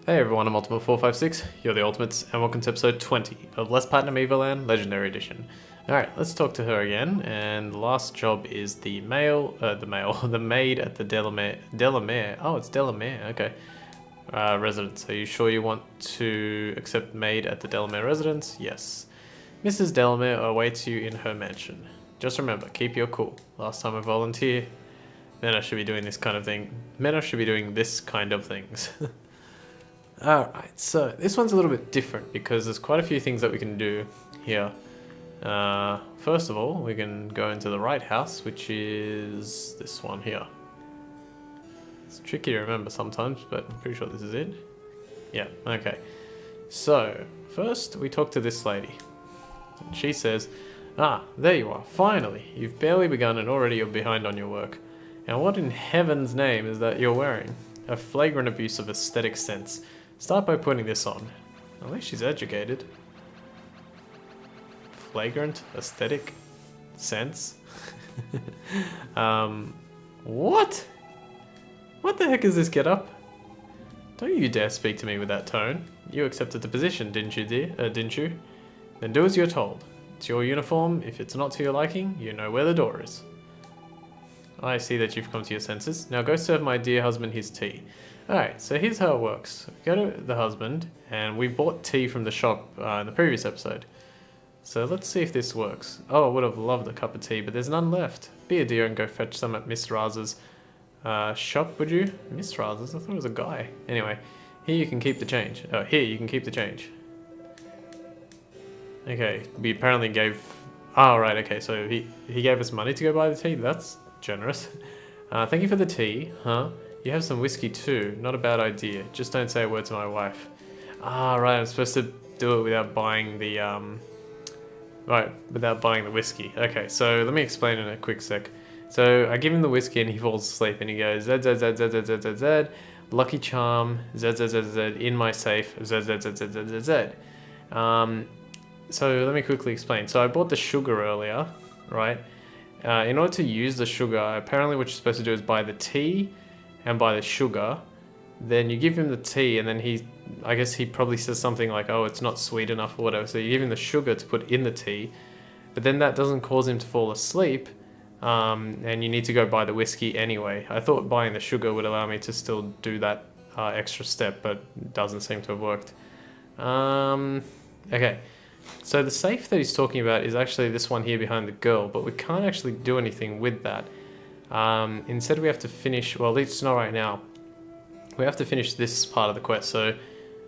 Hey everyone, I'm Ultimate456, you're the Ultimates, and welcome to episode 20 of Less Platinum Evoland Legendary Edition. Alright, let's talk to her again, and the last job is the the maid at the Delamere, oh it's Delamere, okay, residence. Are you sure you want to accept maid at the Delamere residence? Yes. Mrs. Delamere awaits you in her mansion. Just remember, keep your cool. Last time I volunteer, then I should be doing this kind of thing. Men I should be doing this kind of things. Alright, so this one's a little bit different because there's quite a few things that we can do here. First of all, we can go into the right house, which is this one here. It's tricky to remember sometimes, but I'm pretty sure this is it. Yeah, okay. So, first we talk to this lady. And she says, "Ah, there you are, finally! You've barely begun and already you're behind on your work. And what in heaven's name is that you're wearing? A flagrant abuse of aesthetic sense. Start by putting this on." At least she's educated. Flagrant aesthetic sense? What? What the heck is this get up? Don't you dare speak to me with that tone. You accepted the position, didn't you, dear? Didn't you? Then do as you're told. It's your uniform. If it's not to your liking, you know where the door is. I see that you've come to your senses. Now go serve my dear husband his tea. Alright, so here's how it works. We go to the husband, and we bought tea from the shop in the previous episode. So let's see if this works. Oh, I would have loved a cup of tea, but there's none left. Be a dear and go fetch some at Miss Raz's shop, would you? Miss Raz's? I thought it was a guy. Anyway, here you can keep the change. Oh, here you can keep the change. Okay, we apparently gave... Oh, right, okay, so he gave us money to go buy the tea? That's generous. Thank you for the tea, huh? You have some whiskey too. Not a bad idea. Just don't say a word to my wife. Ah, right. I'm supposed to do it without buying the without buying the whiskey. Okay, so let me explain in a quick sec. So I give him the whiskey and he falls asleep and he goes Z Z Z Z Z Z Z Z, Lucky Charm Z Z Z Z in my safe Z Z Z Z Z Z Z. So let me quickly explain. So I bought the sugar earlier, right? In order to use the sugar, apparently what you're supposed to do is buy the tea and buy the sugar. Then you give him the tea and then I guess he probably says something like, oh, it's not sweet enough or whatever. So you give him the sugar to put in the tea, but then that doesn't cause him to fall asleep. And you need to go buy the whiskey anyway. I thought buying the sugar would allow me to still do that extra step, but it doesn't seem to have worked. Okay. So the safe that he's talking about is actually this one here behind the girl, but we can't actually do anything with that. Instead we have to finish, well at least not right now, we have to finish this part of the quest, so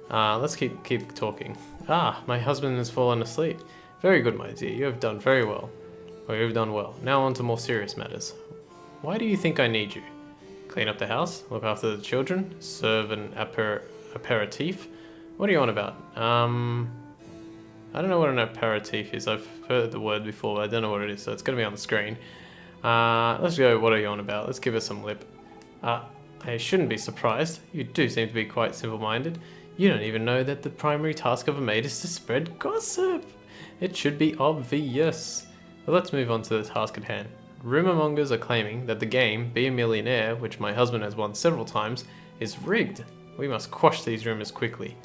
let's keep talking. Ah, my husband has fallen asleep. Very good, my dear, you have done very well. Or you have done well. Now on to more serious matters. Why do you think I need you? Clean up the house, look after the children, serve an aperitif? What are you on about? I don't know what an aperitif is. I've heard the word before, but I don't know what it is, so it's going to be on the screen. Let's go, what are you on about? Let's give it some lip. I shouldn't be surprised. You do seem to be quite simple-minded. You don't even know that the primary task of a maid is to spread gossip. It should be obvious. But let's move on to the task at hand. Rumour mongers are claiming that the game, Be a Millionaire, which my husband has won several times, is rigged. We must quash these rumours quickly.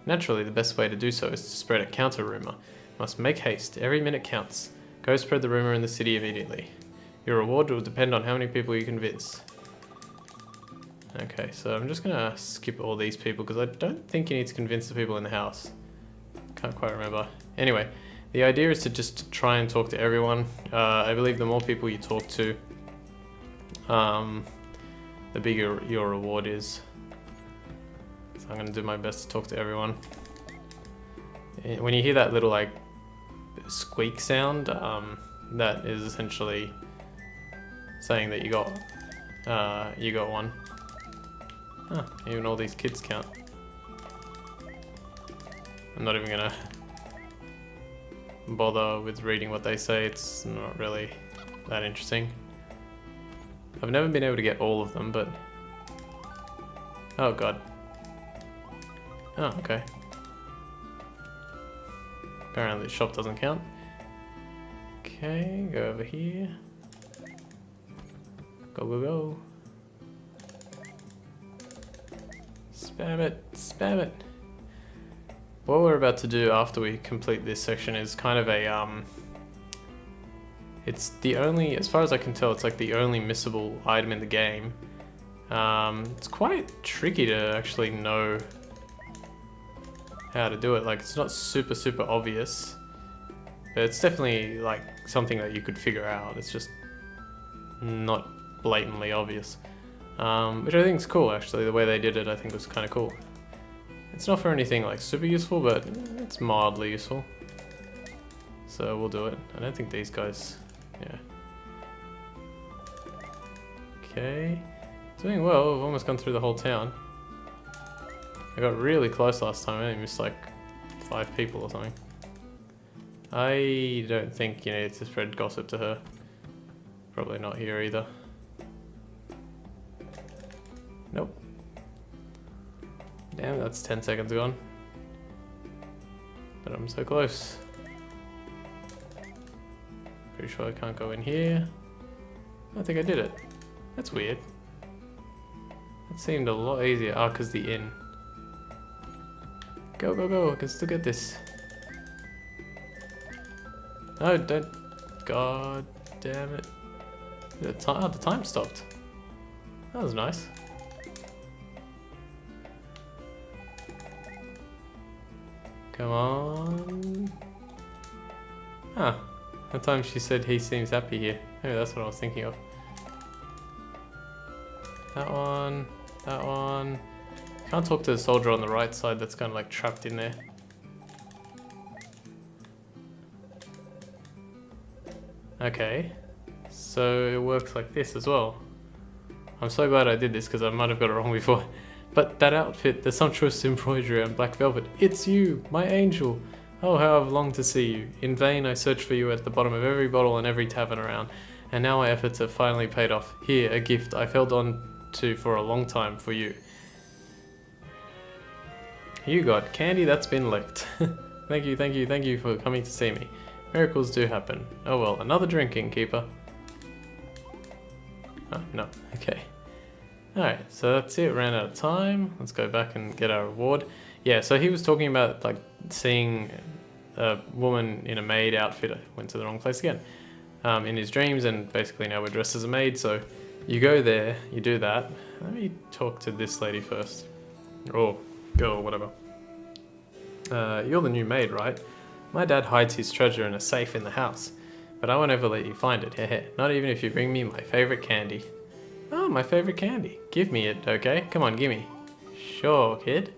Naturally, the best way to do so is to spread a counter-rumour. Must make haste. Every minute counts. Go spread the rumour in the city immediately. Your reward will depend on how many people you convince. Okay, so I'm just gonna skip all these people because I don't think you need to convince the people in the house. Can't quite remember. Anyway, the idea is to just try and talk to everyone. I believe the more people you talk to, the bigger your reward is. So I'm gonna do my best to talk to everyone. When you hear that little like squeak sound, that is essentially saying that you got one. Huh, even all these kids count. I'm not even gonna bother with reading what they say. It's not really that interesting. I've never been able to get all of them, but oh god. Oh, okay. Apparently the shop doesn't count. Okay, go over here. Go, go, go. Spam it. Spam it. What we're about to do after we complete this section is kind of a, it's the only, as far as I can tell, it's like the only missable item in the game. It's quite tricky to actually know how to do it. Like, it's not super obvious, but it's definitely like something that you could figure out. It's just not blatantly obvious, which I think is cool. Actually, the way they did it, I think was kind of cool. It's not for anything like super useful, but it's mildly useful, so we'll do it. I don't think these guys, yeah. Okay, doing well. We've almost gone through the whole town. I got really close last time. I only missed like 5 people or something. I don't think you need to spread gossip to her. Probably not here either. Nope. Damn, that's 10 seconds gone. But I'm so close. Pretty sure I can't go in here. I think I did it. That's weird. That seemed a lot easier. Ah, because the inn. Go, go, go. I can still get this. No, don't. God damn it. The time stopped. That was nice. Come on. Ah, that time she said he seems happy here. Maybe that's what I was thinking of. That one. That one. Can't talk to the soldier on the right side that's kind of like trapped in there. Okay. So it works like this as well. I'm so glad I did this because I might have got it wrong before. But that outfit, the sumptuous embroidery on black velvet, it's you, my angel. Oh, how I've longed to see you. In vain I searched for you at the bottom of every bottle and every tavern around. And now my efforts have finally paid off. Here, a gift I held on to for a long time for you. You got candy that's been licked. Thank you, thank you, thank you for coming to see me. Miracles do happen. Oh well, another drink, innkeeper. Oh, no, okay. Alright, so that's it, ran out of time. Let's go back and get our reward. Yeah, so he was talking about like seeing a woman in a maid outfit. I went to the wrong place again. In his dreams, and basically now we're dressed as a maid, so you go there, you do that. Let me talk to this lady first. Or girl, whatever. You're the new maid, right? My dad hides his treasure in a safe in the house, but I won't ever let you find it, heh. Not even if you bring me my favorite candy. Oh, my favorite candy. Give me it, okay? Come on, gimme. Sure, kid.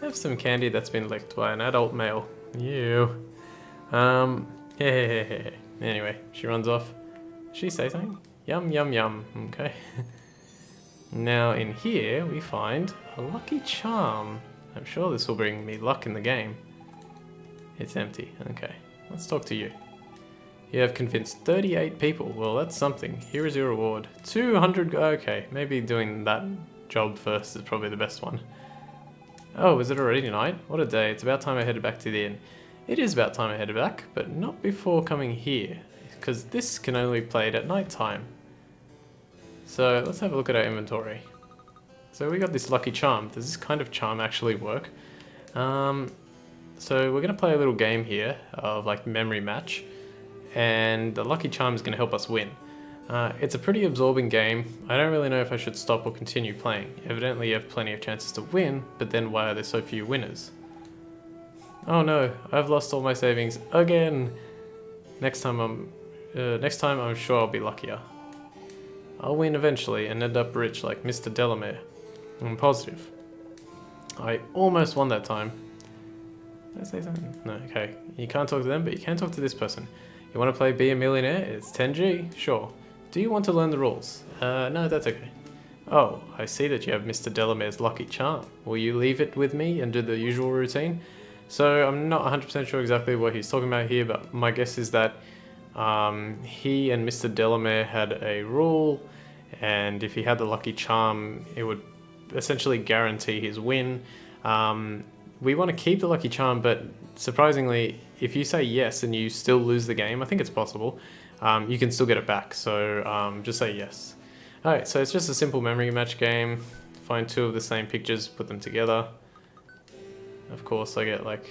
Have some candy that's been licked by an adult male. You. Anyway, she runs off. Did she say something? Yum, yum, yum. Okay. Now in here we find a lucky charm. I'm sure this will bring me luck in the game. It's empty. Okay. Let's talk to you. You have convinced 38 people. Well, that's something. Here is your reward. 200. Okay, maybe doing that job first is probably the best one. Oh, is it already night? What a day. It's about time I headed back to the inn. It is about time I headed back, but not before coming here, because this can only be played at night time. So let's have a look at our inventory. So we got this lucky charm. Does this kind of charm actually work? So we're going to play a little game here of like memory match. And the lucky charm is going to help us win. It's a pretty absorbing game. I don't really know if I should stop or continue playing. Evidently you have plenty of chances to win, but then why are there so few winners? Oh no, I've lost all my savings again. Next time I'm sure I'll be luckier. I'll win eventually and end up rich like Mr. Delamere. I'm positive. I almost won that time. Did I say something? No, okay. You can't talk to them, but you can talk to this person. You want to play Be a Millionaire? It's 10G? Sure. Do you want to learn the rules? No, that's okay. Oh, I see that you have Mr. Delamere's lucky charm. Will you leave it with me and do the usual routine? So I'm not 100% sure exactly what he's talking about here, but my guess is that he and Mr. Delamere had a rule, and if he had the lucky charm, it would essentially guarantee his win. We want to keep the lucky charm, but surprisingly, if you say yes and you still lose the game, I think it's possible, you can still get it back, so just say yes. Alright, so it's just a simple memory match game, find 2 of the same pictures, put them together. Of course, I get like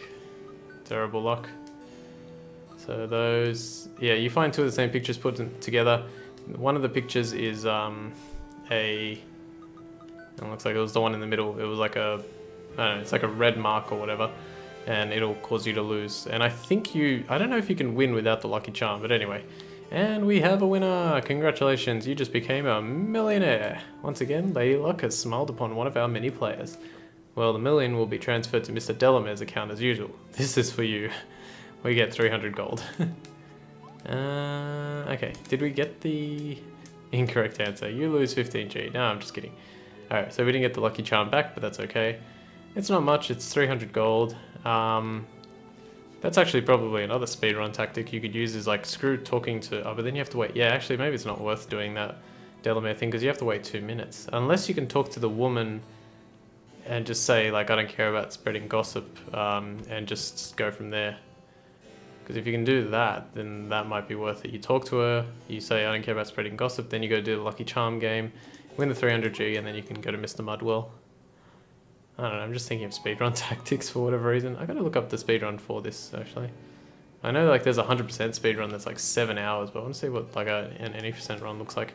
terrible luck. So those, yeah, you find 2 of the same pictures, put them together. One of the pictures is it looks like it was the one in the middle. It was like I don't know, it's like a red mark or whatever, and it'll cause you to lose. And I think I don't know if you can win without the lucky charm, but anyway. And we have a winner! Congratulations, you just became a millionaire! Once again, Lady Luck has smiled upon one of our many players. Well, the million will be transferred to Mr. Delamere's account as usual. This is for you. We get 300 gold. Okay, did we get the incorrect answer? You lose 15G. No, I'm just kidding. Alright, so we didn't get the lucky charm back, but that's okay. It's not much, it's 300 gold. That's actually probably another speedrun tactic you could use, is like screw talking to... Oh, but then you have to wait. Yeah, actually, maybe it's not worth doing that Delamere thing, because you have to wait 2 minutes. Unless you can talk to the woman and just say, like, I don't care about spreading gossip, and just go from there. Because if you can do that, then that might be worth it. You talk to her, you say, I don't care about spreading gossip, then you go do the lucky charm game, win the 300G, and then you can go to Mr. Mudwell. I don't know, I'm just thinking of speedrun tactics for whatever reason. I gotta look up the speedrun for this, actually. I know like there's a 100% speedrun that's like 7 hours, but I want to see what like an any percent run looks like.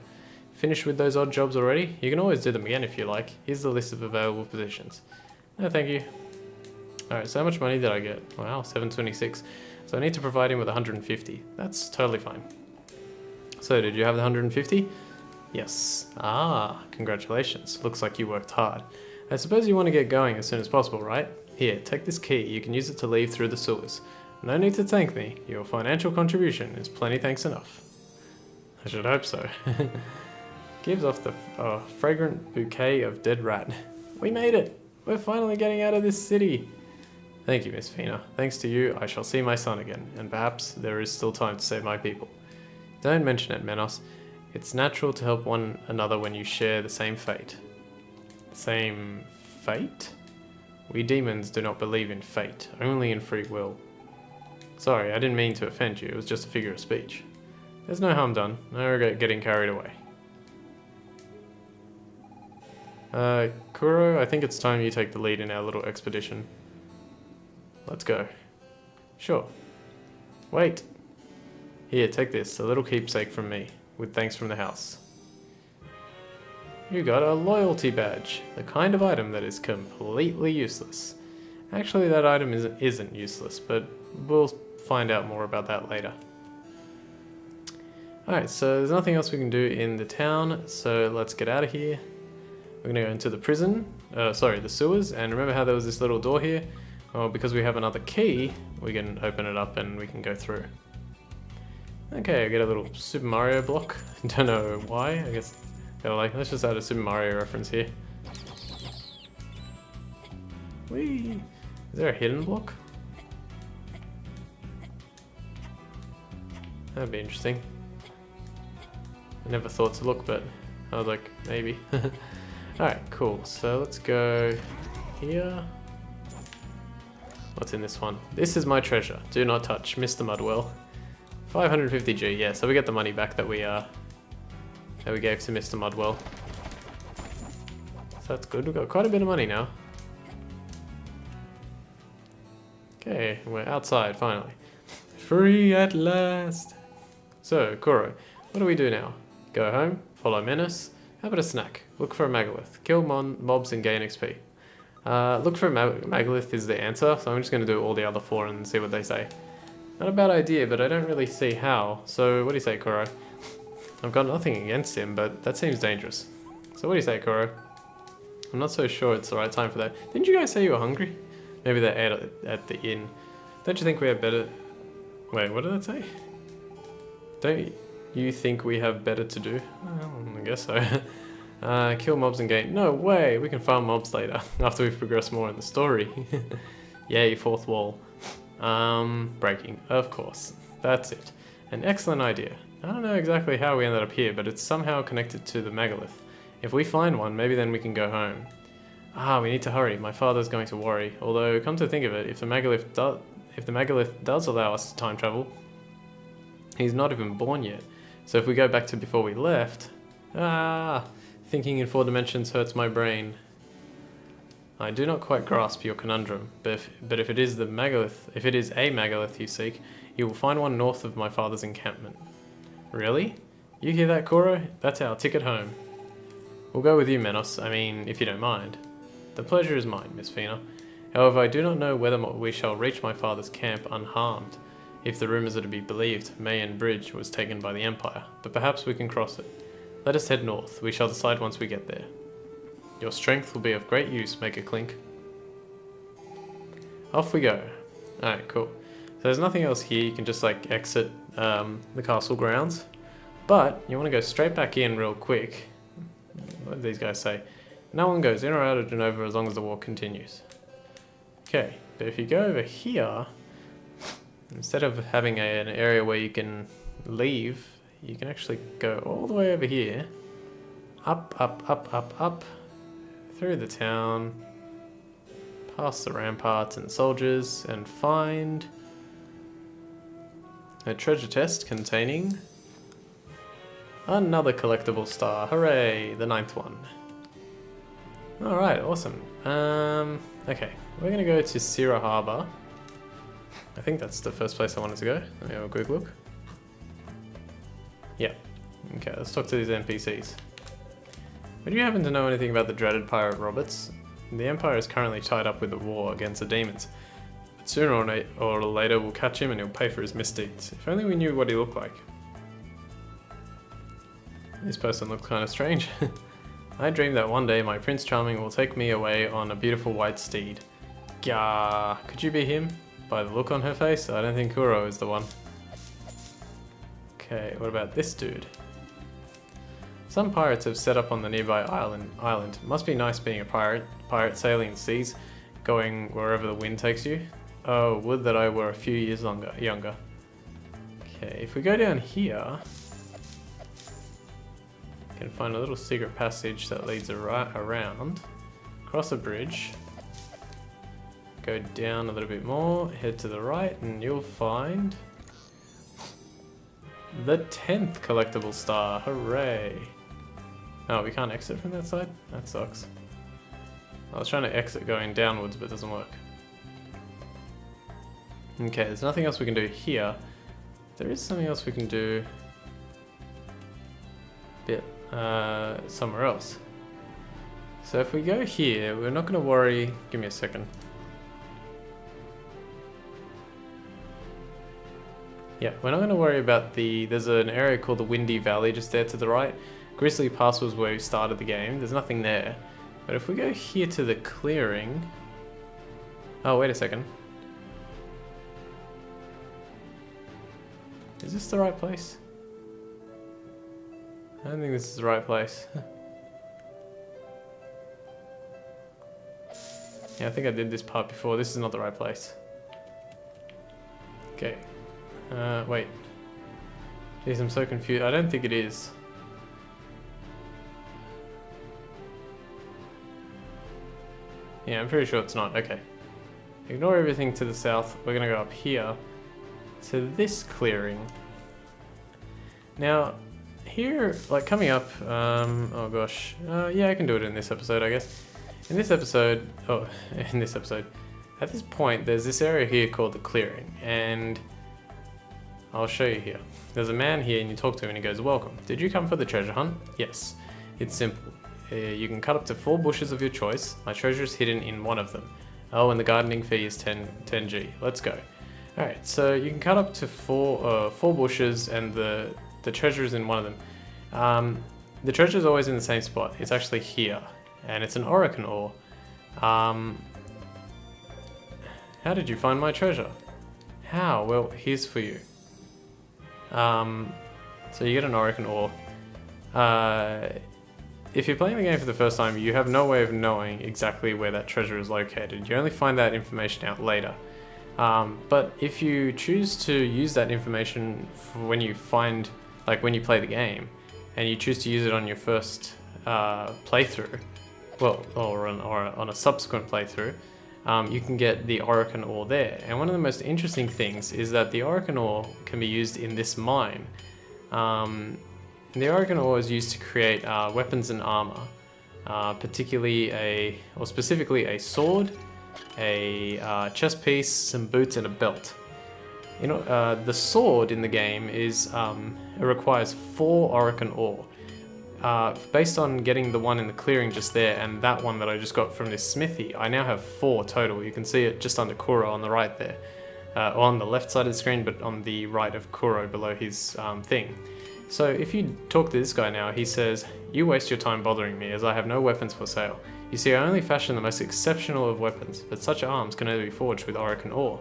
Finished with those odd jobs already? You can always do them again if you like. Here's the list of available positions. No, thank you. Alright, so how much money did I get? Wow, 726. So I need to provide him with 150. That's totally fine. So did you have the 150? Yes. Ah, congratulations. Looks like you worked hard. I suppose you want to get going as soon as possible, right? Here, take this key. You can use it to leave through the sewers. No need to thank me. Your financial contribution is plenty thanks enough. I should hope so. Gives off the fragrant bouquet of dead rat. We made it! We're finally getting out of this city! Thank you, Miss Fina. Thanks to you, I shall see my son again, and perhaps there is still time to save my people. Don't mention it, Menos. It's natural to help one another when you share the same fate. Same fate? We demons do not believe in fate, only in free will. Sorry, I didn't mean to offend you, it was just a figure of speech. There's no harm done, no regret getting carried away. Kuro, I think it's time you take the lead in our little expedition. Let's go. Sure. Wait. Here, take this, a little keepsake from me, with thanks from the house. You got a loyalty badge, the kind of item that is completely useless. Actually, that item isn't useless, but we'll find out more about that later. Alright, so there's nothing else we can do in the town, so let's get out of here. We're gonna go into the prison, the sewers, and remember how there was this little door here? Well, because we have another key, we can open it up and we can go through. Okay, I get a little Super Mario block. Don't know why, I guess, let's just add a Super Mario reference here. Whee! Is there a hidden block? That'd be interesting. I never thought to look, but I was like, maybe. Alright, cool. So let's go here. What's in this one? This is my treasure. Do not touch, Mr. Mudwell. 550G, yeah, so we get the money back that we gave to Mr. Mudwell. So that's good, we've got quite a bit of money now. Okay, we're outside, finally. Free at last! So, Kuro, what do we do now? Go home, follow Menace. How about a snack? Look for a Megalith. Kill mobs and gain XP. Look for a Megalith is the answer, so I'm just going to do all the other 4 and see what they say. Not a bad idea, but I don't really see how. So, what do you say, Kuro? I've got nothing against him, but that seems dangerous. So what do you say, Kuro? I'm not so sure it's the right time for that. Didn't you guys say you were hungry? Maybe they ate at the inn. Don't you think we have better... Wait, what did that say? Don't you think we have better to do? Well, I guess so. Kill mobs and gain... No way! We can farm mobs later, after we've progressed more in the story. Yay, 4th wall. Breaking, of course. That's it. An excellent idea. I don't know exactly how we ended up here, but it's somehow connected to the Megalith. If we find one, maybe then we can go home. Ah, we need to hurry. My father's going to worry. Although, come to think of it, if the Megalith does allow us to time travel, he's not even born yet. So if we go back to before we left... Ah! Thinking in 4 dimensions hurts my brain. I do not quite grasp your conundrum, but if it is a megalith you seek, you will find one north of my father's encampment. Really? You hear that, Koro? That's our ticket home. We'll go with you, Menos. I mean, if you don't mind. The pleasure is mine, Miss Fina. However, I do not know whether we shall reach my father's camp unharmed. If the rumours are to be believed, Mayan Bridge was taken by the Empire, but perhaps we can cross it. Let us head north. We shall decide once we get there. Your strength will be of great use, make a clink. Off we go. Alright, cool. So there's nothing else here. You can just like exit the castle grounds. But you want to go straight back in real quick. What did these guys say? No one goes in or out of Genova as long as the war continues. Okay, but if you go over here, instead of having an area where you can leave, you can actually go all the way over here. Up, up, up, up, up. Through the town. Past the ramparts and soldiers. And find a treasure chest containing another collectible star. Hooray! The 9th one. Alright, awesome. Okay, we're gonna go to Sierra Harbor. I think that's the first place I wanted to go. Let me have a quick look. Yeah. Okay, let's talk to these NPCs. Would you happen to know anything about the dreaded pirate Roberts? The Empire is currently tied up with a war against the demons. But sooner or later we'll catch him and he'll pay for his misdeeds. If only we knew what he looked like. This person looks kind of strange. I dream that one day my Prince Charming will take me away on a beautiful white steed. Gah, could you be him? By the look on her face, I don't think Kuro is the one. Okay, what about this dude? Some pirates have set up on the nearby island. Must be nice being a pirate sailing the seas, going wherever the wind takes you. Oh, would that I were a few years younger. Okay, if we go down here, can find a little secret passage that leads around, cross a bridge, go down a little bit more, head to the right, and you'll find the 10th collectible star. Hooray! Oh, we can't exit from that side? That sucks. I was trying to exit going downwards, but it doesn't work. Okay, there's nothing else we can do here. There is something else we can do somewhere else. So if we go here, we're not going to worry. Give me a second. Yeah, we're not going to worry about there's an area called the Windy Valley just there to the right. Grizzly Pass was where we started the game. There's nothing there. But if we go here to the clearing... Oh, wait a second. Is this the right place? I don't think this is the right place. Yeah, I think I did this part before. This is not the right place. Okay. Wait. Jeez, I'm so confused. I don't think it is. Yeah, I'm pretty sure it's not. Okay. Ignore everything to the south. We're gonna go up here to this clearing. Now, here, like coming up, oh gosh, yeah, I can do it in this episode, I guess. In this episode, at this point, there's this area here called the clearing, and I'll show you here. There's a man here and you talk to him and he goes, welcome. Did you come for the treasure hunt? Yes. It's simple. You can cut up to 4 bushes of your choice. My treasure is hidden in one of them. Oh, and the gardening fee is 10G. Let's go. Alright, so you can cut up to 4 bushes and the treasure is in one of them. The treasure is always in the same spot. It's actually here. And it's an Orokin ore. How did you find my treasure? How? Well, here's for you. So you get an Orokin ore. If you're playing the game for the first time, you have no way of knowing exactly where that treasure is located. You only find that information out later. But if you choose to use that information for when you when you play the game, and you choose to use it on your first playthrough, well, or on a subsequent playthrough, you can get the Orokin ore there. And one of the most interesting things is that the Orokin ore can be used in this mine. The Orokin ore is used to create weapons and armor. specifically a sword, a chest piece, some boots, and a belt. You know, the sword in the game is it requires 4 Orokin ore. Based on getting the one in the clearing just there and that one that I just got from this smithy, I now have 4 total. You can see it just under Kuro on the right there. On the left side of the screen, but on the right of Kuro below his thing. So if you talk to this guy now, he says, "You waste your time bothering me as I have no weapons for sale. You see, I only fashion the most exceptional of weapons, but such arms can only be forged with Orokin ore."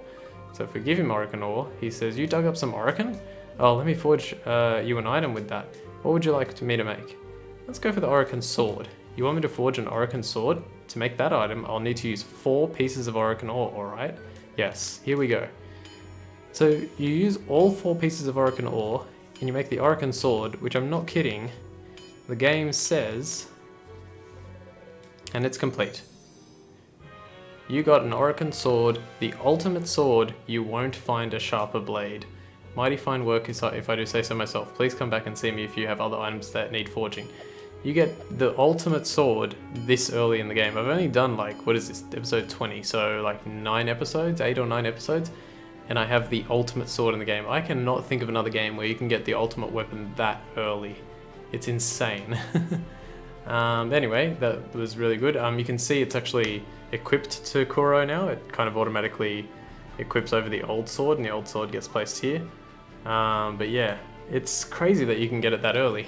So if we give him Orokin ore, he says, "You dug up some Orokin? Oh, let me forge you an item with that. What would you like me to make?" Let's go for the Orokin sword. You want me to forge an Orokin sword? To make that item, I'll need to use 4 pieces of Orokin ore, alright? Yes, here we go. So you use all 4 pieces of Orokin ore, and you make the Orokin sword, which I'm not kidding, the game says, and it's complete. You got an Orokin sword, the ultimate sword. You won't find a sharper blade. Mighty fine work, if I do say so myself. Please come back and see me if you have other items that need forging. You get the ultimate sword this early in the game. I've only done like, what is this, episode 20, so like 9 episodes, 8 or 9 episodes, and I have the ultimate sword in the game. I cannot think of another game where you can get the ultimate weapon that early. It's insane. Anyway, that was really good. You can see it's actually equipped to Kuro now. It kind of automatically equips over the old sword, and the old sword gets placed here. But yeah, it's crazy that you can get it that early.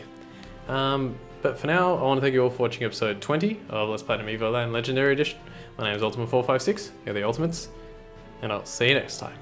But for now, I want to thank you all for watching episode 20 of Let's Play Evoland Legendary Edition. My name is Ultima456, you're the Ultimates, and I'll see you next time.